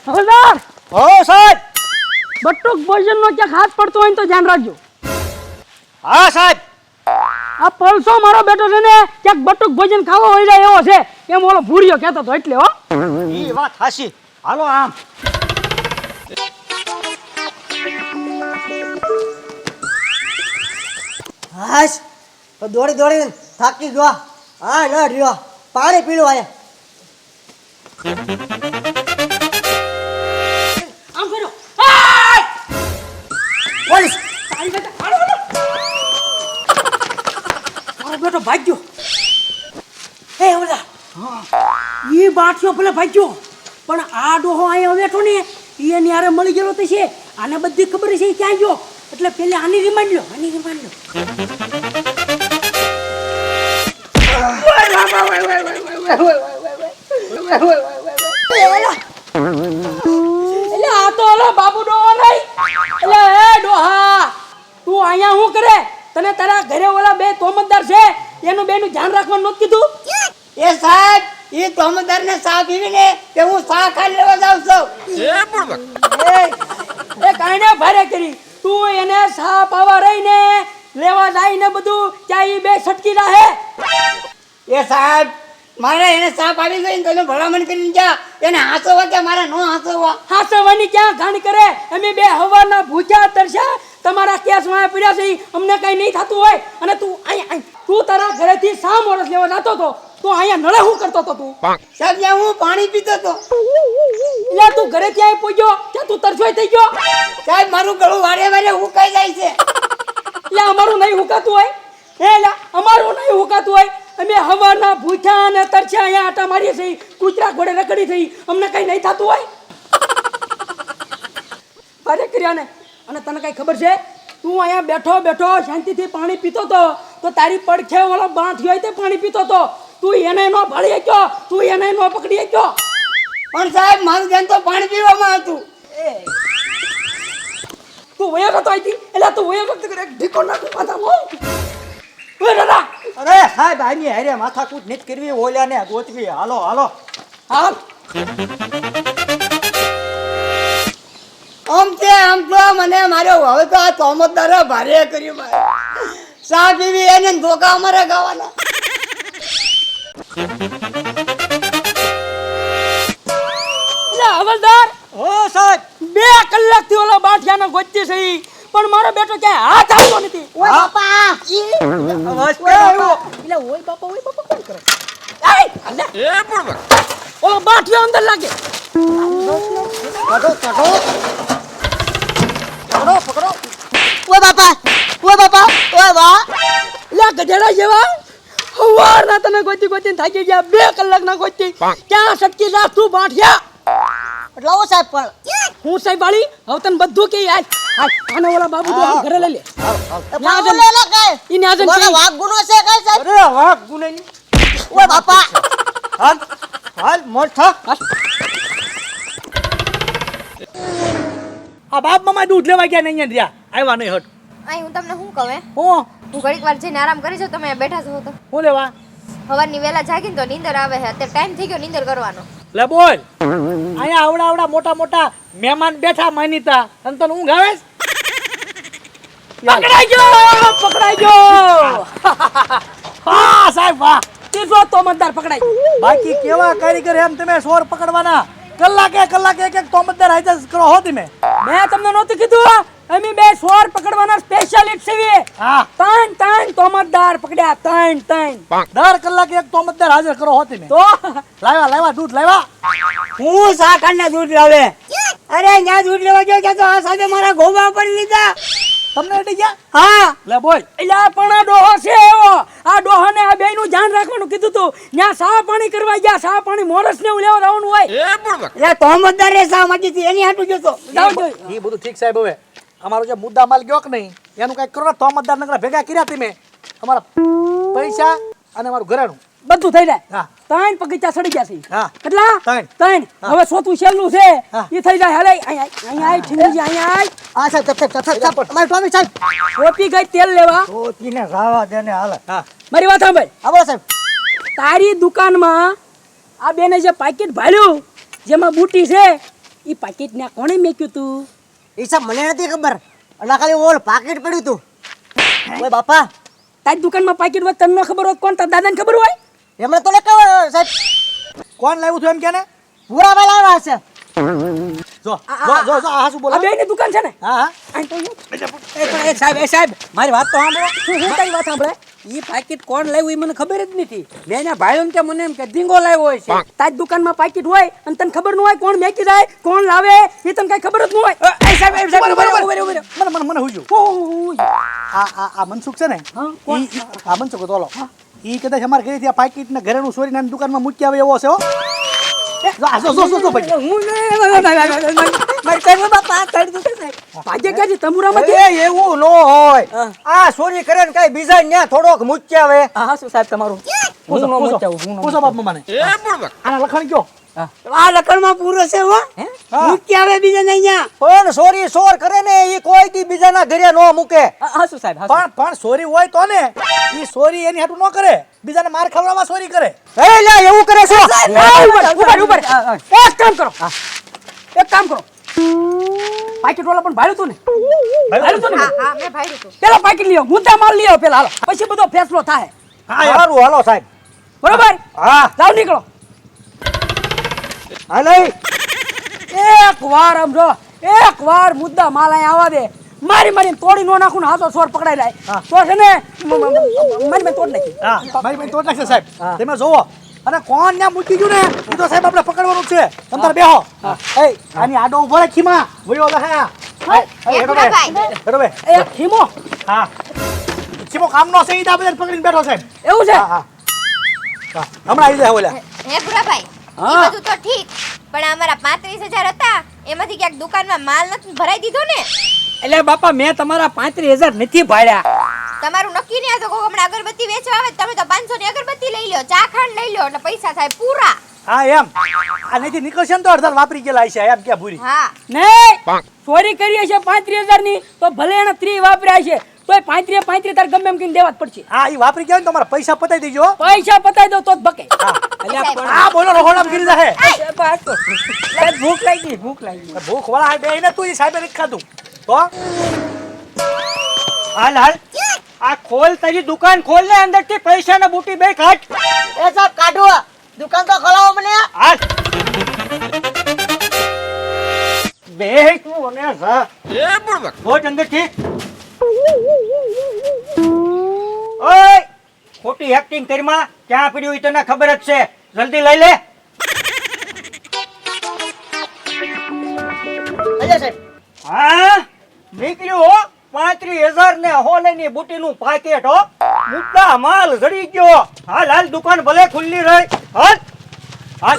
હવલદાર હો સાહેબ. બટુક ભોજન નો ક્યાંક હાથ પડતો હોય તો ધ્યાન રાખજો. હા સાહેબ. આ પલસો મારો બેટો છે ને ક્યાંક બટુક ભોજન ખાવો હોય જાય એવો છે એમ ઓલો ભૂરિયો કહેતો હતો એટલે હો. ઈ વાત હાચી. હાલો આમ. હાશ તો દોડી દોડી થાકી ગયો. હા ન રહ્યો પાણી પીલું આયા. આમ કરો. પોલીસ તારી બેટા હાલો હાલો. મારો બેટો ભાગ્યો. એ ઓલા ઈ બાઠિયો ભલે ભાગ્યો પણ આ ડોહો અહીંયા બેઠો ને એની હારે મળી ગયેલો તો છે. આને બધી ખબર છે ઈ ક્યાં ગયો એટલે પેલે આની રિમાન્ડ લ્યો આની રિમાન્ડ લ્યો. એટલે આ તો ઓલો બાબુ ડોહો નહીં. એટલે એ ડોહા તું અહીંયા શું કરે? તને તારા ઘરે ઓલા બે તોમતદાર છે એનું બેનું ધ્યાન રાખવાનું નહોતું કીધું? એ સાહેબ ઈ તોમદાર ને ચા પીવીને કે હું ચા ખાઈ લેવા જાઉં છું. એ કાઈને ભારે કરી તું એને સા પાવા રહીને લેવા જાય ને બધું ત્યાં ઈ બે છટકી રહે. એ સાહેબ મારે એને ચા પાવી ગઈ ને તમે ભલામણ કરીને જા એને હાંસવા કે મારે નો હાંસવા. હાસવાની ક્યાં ઘાણ કરે? અમે બે હવારના ભૂખ્યા તરસ્યા તમારા કેસમાં પડ્યા છે ઈ અમને કઈ નહીં થતું હોય અને તું અહીંયા તું તારા ઘરેથી સા મોરસ લેવા જતો હતો તું અહીંયા નળે શું કરતો હતો તું? સાહેબ ત્યાં હું પાણી પીતો હતો. એટલે તું ઘરેથી આવી પહોંચ્યો ત્યાં તું તરસ્યોય થઈ ગયો? સાહેબ મારું ગળું વારે વારે ઉકાઈ જાય છે. એટલે અમારું નહીં હુકાતું હોય? એટલે અમારું નહીં હુકાતું હોય? અમે હવારના ભૂખ્યા અને તરસ્યા અહીંયા આટા મારીએ છીએ કૂતરા ઘોડે રખડી થઈ અમને કઈ નહીં થતું હોય? ભારે કર્યા ને. અને તને કઈ ખબર છે તું અહીંયા બેઠો બેઠો શાંતિથી પાણી પીતો તો તારી પડખે ઓલો બાંઠ હોય તે પાણી પીતો તો તું એને નો ભાળી ગયો તું એને નો પકડી ગયો. પણ સાહેબ મારું ધ્યાન તો પાણી પીવામાં હતું. તું વયો જતો અહીંથી એટલે તું વયો જતો એક ઢીકો નાખું માથામાં. ઓય દાદા અરે સાહેબ આની હારે માથાકૂટ નથી કરવી ઓલ્યાને ગોતવી. હાલો હાલો. હાલ આમ તો મને માર્યો હવે તો આ તોમતદારે ભારે કર્યું મારે. ચા પીવી એને ધોકા અમારે ગાવાના. એટલે હવલદાર હો સાહેબ. 2 કલાકથી ઓલો બાઠિયાનો ગોતતી છે ઈ, પણ મારો બેટો ક્યાંય હાથ આવતો નથી. ઓય બાપા બસ આવ્યો. એટલે ઓય બાપા કોણ કરે? આય અલ્લા એ પણ ઓલો બાઠિયો અંદર લાગે. કાઢો કાઢો પકડો પકડો. ઓય બાપા ઓય વાહ. લે ગધેડા જેવા હવારના તને ગોતી ગોતીને થાકી ગયા 2 કલાકના ગોતી ક્યાં સટકી જા તું બાઠિયા? એટલે આવો સાહેબ પણ હું સાહેબ વાળી હવે તને બધું કે આજ આને ઓલા બાબુ તો ઘરે લઈ લે. પાગલ લેલા કાય ઈને આજન બોલે વાઘ ગુનો છે કાય સાહેબ. અરે વાહ ગુનેની. ઓય બાપા હાલ હાલ મોઠા. આ બાપ મામા દૂધ લેવા ગયા ને અહીંયા રહ્યા આવ્યા નહીં હટ. અહીં હું તમને શું કહું હું હું ઘડીક વાર જઈને આરામ કરી જાઉં તમે બેઠા છો તો હું લેવા સવારની વહેલા જાગીને તો નીંદર આવે છે અત્યારે ટાઈમ થઈ ગયો નીંદર કરવાનો લે બોલ. અહીંયા આવડા મોટા મોટા મહેમાન બેઠા માનીતા અને તને ઊંઘ આવે છે? પકડાઈ ગયો પકડાઈ ગયો. વાહ સાહેબ વાહ. ત્રીજો તોમતદાર પકડાઈ ગયો. બાકી કેવા કારીગર એમ તમે સોર પકડવાના કલાકે એક તોમતદાર હાજર કરો હો તમે. મેં તમને નહોતું કીધું અમે બે સોર પકડવાના સ્પેશિયાલિસ્ટ છીએ. હા 3 તોમતદાર પકડ્યા 3 દર કલાકે એક તોમતદાર હાજર કરો હો તમે. તો લાવ્યા દૂધ લાવ્યા. હું સાકરના દૂધ લાવે. અરે ન્યા દૂધ લેવા ગયો કે તો આ સાથે મારા ગોબા પડી લીધા. તમને અડી ગયા? હા લે બોલ. એટલે પણ આ ડોહો છે એવો આ ડોહાને આ બેયનું ધ્યાન રાખવાનું કીધું તું ત્યાં સા પાણી કરવા ગયા સા પાણી મોરસ ને લેવા જવાનું હોય. એટલે તોમતદારે સા માંગી એની હાટું ગયો તો. જાઓ જોઈ. એ બધું ઠીક સાહેબ. હવે અમારો જે મુદ્દા માલ ગયો કે નહીં એનું કઈક કરો ને. તોમતદાર નકરા ભેગા કર્યા તમે અમારા પૈસા અને અમારું ઘરેણું બધું થઈ જાય. હા 3 પગીચા સડી ગયા છે. હા કેટલા? 3. હવે ચોથું છેલ્લું છે હા. એ થઈ જાય. હાલે અહીંયા આય ઠીંગી અહીંયા આય. આ સાહેબ અમારે ટોમી સાહેબ ટોપી ગઈ તેલ લેવા. તો તીને રાવા દે ને હાલ. હા મારી વાત સાંભળ. આવો સાહેબ. તારી દુકાનમાં આ બેને જે પાકીટ ભાળ્યું જેમાં બુટી છે એ પાકીટ ને કોણે મેક્યું તું? એ સાહેબ મને નથી ખબર અને ખાલી ઓલ પાકીટ પડ્યું તું ઓય બાપા તારી દુકાનમાં પાકીટ હોય તને ન ખબર હોય કોણ તાર દાદાને ખબર હોય? એમણે તો ન ખબર સાહેબ કોણ લાવ્યું તું એમ કે ને? પૂરા ભાઈ લાવ્યા હશે જો જો જો આ શું બોલો? આ બેની દુકાન છે ને? હા હા આ તો હું. એ સાહેબ મારી વાત તો સાંભળો. હું તારી વાત સાંભળે. ઈ પાકીટ કોણ લાવ્યું એ મને ખબર જ નથી. મેં એના ભાઈઓને કે મને એમ કે ધીંગો લાવ્યો હોય છે. તારી દુકાનમાં પાકીટ હોય અને તને ખબર ન હોય કોણ મેકી જાય કોણ લાવે એ તને કઈ ખબર જ ન હોય. મને હુજ્યું ઓહ, આ મનસુખ છે ને હા, કોણ? આ મનસુખ હતો ઓલો ઈ કદાચ અમારે ઘરેથી આ પાકીટ ને ઘરેનું સોરી ના દુકાનમાં મૂકી આવે એવો છે હો જો ભાઈ હું મારી સાહેબ બાપા તારી દુકાન સાહેબ ભાગ્ય ક્યાંથી તમુરામાંથી? એ એવું નો હોય આ ચોરી કરે ને કઈ બીજા ન્યા થોડોક મૂકી આવે હા શું સાહેબ તમારું? હું નો મચાવું, હું નો પૂછો બાપ મને આના લખણ કયો? આ લખણમાં પૂરો છે હો મૂકી આવે બીજા નહીં અહીંયા. પણ ચોરી ચોર કરે ને એ કોઈ દી બીજાના ઘરે નો મૂકે હા શું સાહેબ? હા પણ સોરી હોય તો ને ઈ સોરી એની હાટું ન કરે બીજાને માર ખવડાવવા સોરી કરે. એ લે એવું કરે છો ઉપર એક કામ કરો પાકીટ વાળા પણ ભાડ્યું તું ને? ભાડ્યું તું ને? હા હા મેં ભાડ્યું હતું. પેલા પાકીટ લઈ આવો, મુદ્દા માલ લઈ આવો પેલા હાલો પછી બધો ફેસલો થાય હારું હાલો સાહેબ બરોબર? હા જાઓ નીકળો. હાલે એક વાર મુદ્દા માલ અહીં આવવા દે મારીને તોડી નો નાખું ને હાથો સોર પકડાઈ જાય તો છે ને મારી તોડ નાખી. હા મારી બેન તોડ નાખશે સાહેબ તમે જોવો અને કોણ ત્યાં મૂકી ગયું ને એ તો સાહેબ આપણે પકડવાનું છે. તમારે બેહો એ આની આડો ઉભો રે ખીમા વયો લે હા એ ભૂરાભાઈ. બરોબર એ ખીમો હા ખીમો કામનો છે ઈ દા બધાને પકડીને બેઠો સાહેબ. એવું છે? હા હમણાં આવી જાય ઓલા હે ભૂરાભાઈ હા. એ બધું તો ઠીક પણ અમારા 35,000 હતા એમાંથી ક્યાંક દુકાનમાં માલ નથી ભરાઈ દીધો ને? એટલે બાપા મેં તમારા 35,000 નથી ભાડ્યા. તમારું નક્કી નહીં તો કોક હમણાં અગરબત્તી વેચવા આવે તમે તો 500 ની અગરબત્તી લઈ લ્યો ચા ખાંડ લઈ લ્યો એટલે પૈસા થાય પૂરા. હા એમ આ નથી નીકળશે ને તો અડધા વાપરી ગયેલા છે એમ કે ભૂરી. હા નહીં ચોરી કરી છે 35,000 ની તો ભલે એને 30 વાપર્યા છે તોય 35 તાર ગમે એમ કહીને દેવા જ પડશે. હા ઈ વાપરી ગયા ને તમારા પૈસા પતાઈ દેજો. પૈસા પતાઈ દો તો જ બકે. હા બોલો રહોડામ ગીરી જાહે. સાહેબ ભૂખ લાગી ભૂખ વાળા આ બેહીને તું ઈ સાહેબે નથી ખાધું તો હાલ આ ખોલ તારી દુકાન ખોલ ને અંદર થી પૈસા ને બુટી બે કાઢ એ સાહેબ કાઢો દુકાન તો ખોલાવો મને. હાલ બે તું અને જા બોટ અંદર થી ઓય ખોટી એક્ટિંગ કરીમાં ક્યાં પડ્યું ઈ તને ખબર જ છે જલ્દી લઈ લે અજય સાહેબ હા નીકળ્યું હો 35,000 ને હોલેની બુટીનું પાકેટ હો મુદ્દા માલ જડી ગયો હાલ દુકાન ભલે ખુલ્લી રહી હાલ આ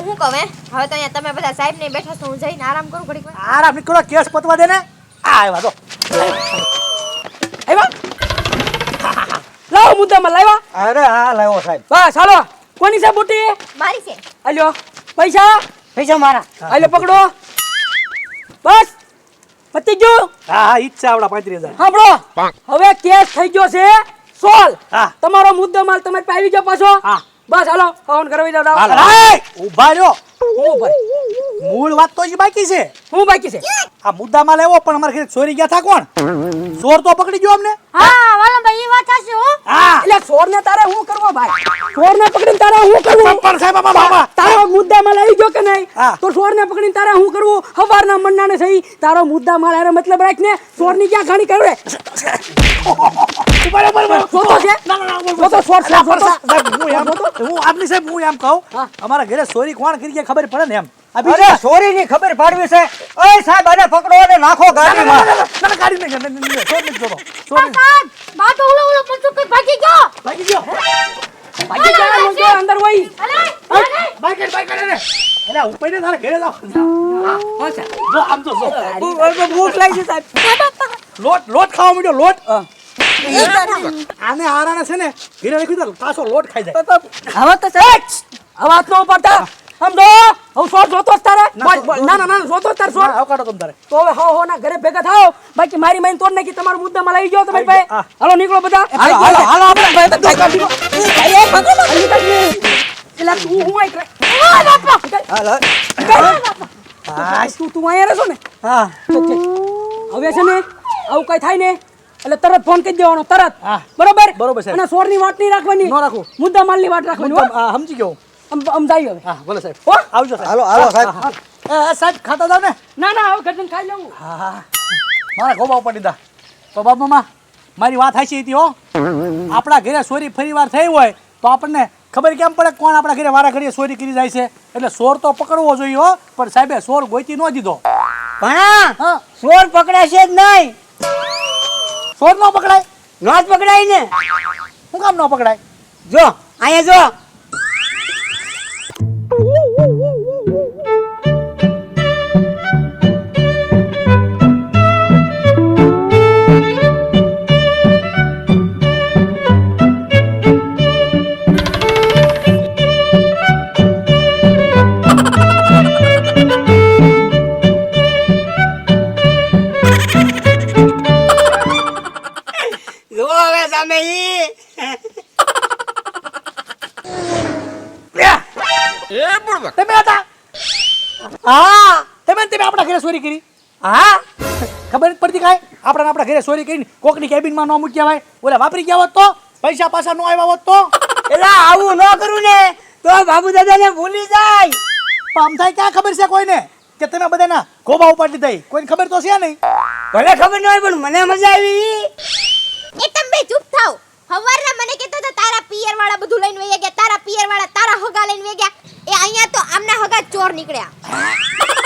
હું કહું હવે તો અહીંયા તમે બધા સાહેબ ને બેઠા છો હું જઈને આરામ કરું ઘડીક વાર. આરામ નીકળો કેસ પતવા દે ને આ આવ્યા તો આવ્યા લાવો મુદ્દામાં લાવ્યા. અરે હા લાવો સાહેબ બસ હાલો કોની છે બુટી? મારી છે. આલ્યો પૈસા મારા આલ્યો પકડો બસ પતી ગયું. હા ઈચ્છા આવડા 35,000 સાંભળો હવે કેસ થઈ ગયો છે સોલ. હા. તમારો મુદ્દો માલ તમારે પાસે આવી ગયો પાછો. હા. બસ હાલો ફોન કરવી દો. ઉભા રહ્યો હું ભાઈ મૂળ વાત તો ઈ બાકી છે. હું બાકી છે? આ મુદ્દામાં લેવો પણ અમારે ઘરે ચોરી ગયા થા કોણ ચોર તો પકડી ગયો અમને. હા વાલા ભાઈ એ વાત સાચી હો. હા એટલે ચોર ને તારે હું કરવો ભાઈ? ચોર ને પકડીને તારે હું કરવું? પણ સાહેબ બાબા તારો મુદ્દા માલ આવી ગયો કે નહીં? હા. તો ચોર ને પકડીને તારે હું કરવું? હવારના મન્નાને સહી તારો મુદ્દા માલ આરે મતલબ રાખ ને ચોર ની ક્યાં ખાણી કરે? જોતો છે? જોતો ચોર છે, જોતો. હું એમ કહું અમારા ઘરે ચોરી કોણ કરી ગયા ખબર પડે ને એમ. આ અરે ચોરી ની ખબર પાડવી છે ઓય સાહેબ આને પકડો અને નાખો ગાડીમાં ગાડી નહીં ચોર નથી જોતો. ચોરી નહીં. બા તો ઓલો પંચુક ભાગી ગયો. ભાગી ગયો. ભાગી જાય લોકો અંદર હોય. બાઈક એને. એલા ઉપર ને તારે ઘરે જાવ. હા છે. જો આમ તો જો. ભૂખ લાગી છે સાહેબ. લોટ ખાવા માંડ્યો લોટ. આને હારાને છે ને ઘરે રાખી દો પાછો લોટ ખાઈ જાય. હવે તો છે અવાજ નો પડતા આમ જો હું સોર જોતો જ તારે ના, બોલ, ના ના ના જોતો જ તારે સોર ના, આવકારો તમ તારે તો હવે હો ના ઘરે ભેગા થાઓ બાકી મારી માઈને તોડ નાખી તમારો મુદ્દામાં લઈ જાઓ તમે ભાઈ હા. હાલો નીકળો બધા હાલો હાલો હાલો આપણે ભાઈ બધા એટલે તું હું આઈ આ બાપા હાલો તું અહીંયા રહેશો ને હા ઠીક છે. હવે છે ને આવું કઈ થાય ને એટલે તરત ફોન કરી દેવાનો તરત હા. બરોબર બરોબર છે. અને સોરની વાત નહીં રાખવાની ન રાખું. મુદ્દા માલની વાત રાખવાની હો. હા, સમજી ગયો આમ જાય હવે હા બોલો સાહેબ હો આવજો સાહેબ હાલો હાલો સાહેબ હા, હા. સાહેબ ખાતા જાવ ને ના ના હવે ઘરને ખાઈ લઉં હા મારા ગોબા ઉપર દીધા તો બાપ મામા મારી વાત હાચી હતી હો આપણા ઘરે ચોરી ફરીવાર થઈ હોય તો આપણને ખબર કેમ પડે કોણ આપણા ઘરે વારા ઘડીએ ચોરી કરી જાય છે એટલે ચોર તો પકડવો જોઈએ હો પણ સાહેબે ચોર ગોતી ન દીધો ભણા હા ચોર પકડાશે જ નહીં ચોર ન પકડાય નો જ પકડાય ને શું કામ ન પકડાય જો અહીંયા જો જો હવે તમે ઈ તમે હતા હા તમે ને તમે આપણા ઘરે ચોરી કરી હા ખબર જ પડતી કાંઈ આપણા ઘરે ચોરી કરીને કોકની કેબિનમાં ન મૂક્યા હોય ઓલા વાપરી ગયા હોત તો પૈસા પાછા ન આવ્યા હોત તો એટલે આવું ન કરું ને તો બાબુ દાદાને ભૂલી જાય પણ આમ થાય ક્યાં ખબર છે કોઈને કે તમે બધાના ગોબા ઉપાડી દીધા કોઈને ખબર તો છે નહીં ભલે ખબર ન હોય પણ મને મજા આવી એ તમે બે ચૂપ થાવ હવારના મને કહેતા હતા તારા પિયર વાળા બધું લઈને વયા ગયા તારા પિયર વાળા તારા હગા લઈને વયા ગયા એ અહીંયા તો આમના હગા ચોર નીકળ્યા